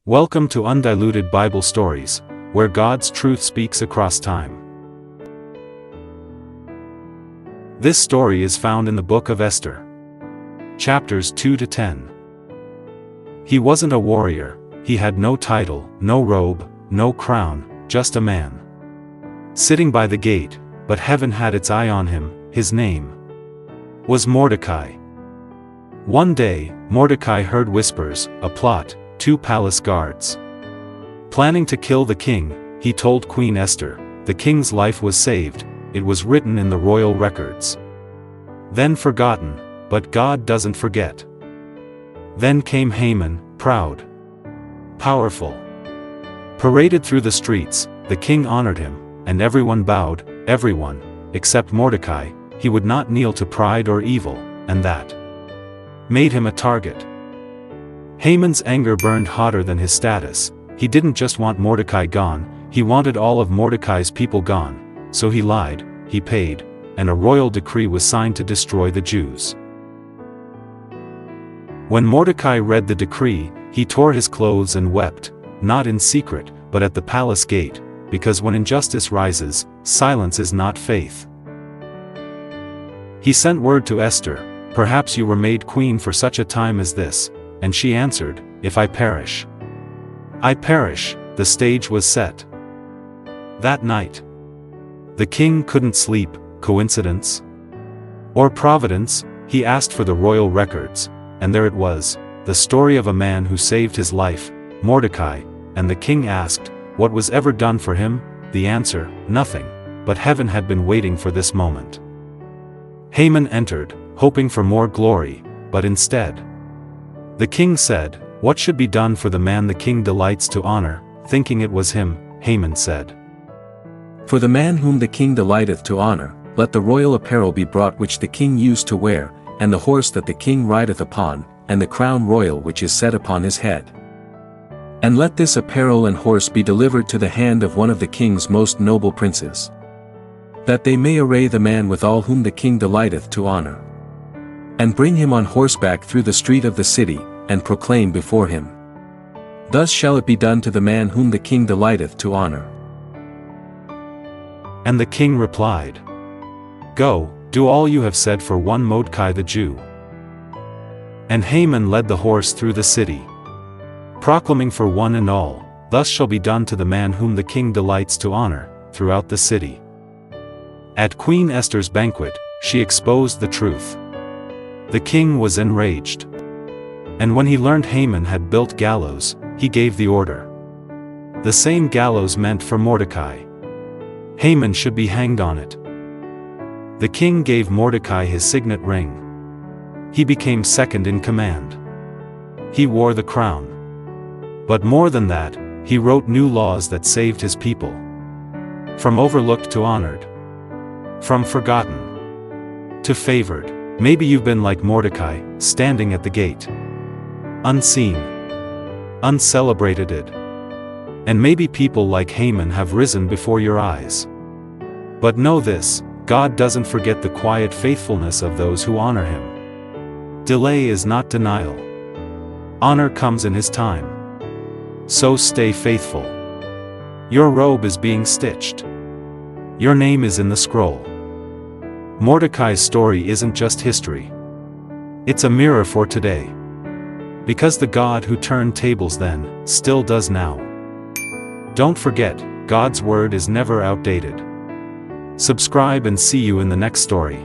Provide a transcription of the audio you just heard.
Welcome to Undiluted Bible Stories, where God's truth speaks across time. This story is found in the book of Esther. Chapters 2 to 10. He wasn't a warrior, he had no title, no robe, no crown, just a man. Sitting by the gate, but heaven had its eye on him. His name was Mordecai. One day, Mordecai heard whispers, a plot, 2 palace guards planning to kill the king. He told Queen Esther, the king's life was saved, it was written in the royal records. Then forgotten, but God doesn't forget. Then came Haman, proud, powerful. Paraded through the streets, the king honored him, and everyone bowed, everyone, except Mordecai. He would not kneel to pride or evil, and that made him a target. Haman's anger burned hotter than his status. He didn't just want Mordecai gone, he wanted all of Mordecai's people gone. So he lied, he paid, and a royal decree was signed to destroy the Jews. When Mordecai read the decree, he tore his clothes and wept, not in secret, but at the palace gate, because when injustice rises, silence is not faith. He sent word to Esther, "Perhaps you were made queen for such a time as this." And she answered, "If I perish, I perish." The stage was set. That night, the king couldn't sleep. Coincidence? Or providence? He asked for the royal records, and there it was, the story of a man who saved his life, Mordecai, and the king asked, what was ever done for him? The answer, nothing, but heaven had been waiting for this moment. Haman entered, hoping for more glory, but instead, the king said, "What should be done for the man the king delights to honor?" Thinking it was him, Haman said, "For the man whom the king delighteth to honor, let the royal apparel be brought which the king used to wear, and the horse that the king rideth upon, and the crown royal which is set upon his head. And let this apparel and horse be delivered to the hand of one of the king's most noble princes, that they may array the man with all whom the king delighteth to honor, and bring him on horseback through the street of the city, and proclaim before him. Thus shall it be done to the man whom the king delighteth to honor." And the king replied, "Go, do all you have said for one Mordecai the Jew." And Haman led the horse through the city, proclaiming for one and all, "Thus shall be done to the man whom the king delights to honor," throughout the city. At Queen Esther's banquet, she exposed the truth. The king was enraged. And when he learned Haman had built gallows, he gave the order. The same gallows meant for Mordecai. Haman should be hanged on it. The king gave Mordecai his signet ring. He became second in command. He wore the crown. But more than that, he wrote new laws that saved his people. From overlooked to honored. From forgotten to favored. Maybe you've been like Mordecai, standing at the gate. Unseen. Uncelebrated. And maybe people like Haman have risen before your eyes. But know this, God doesn't forget the quiet faithfulness of those who honor him. Delay is not denial. Honor comes in his time. So stay faithful. Your robe is being stitched. Your name is in the scroll. Mordecai's story isn't just history. It's a mirror for today. Because the God who turned tables then, still does now. Don't forget, God's word is never outdated. Subscribe and see you in the next story.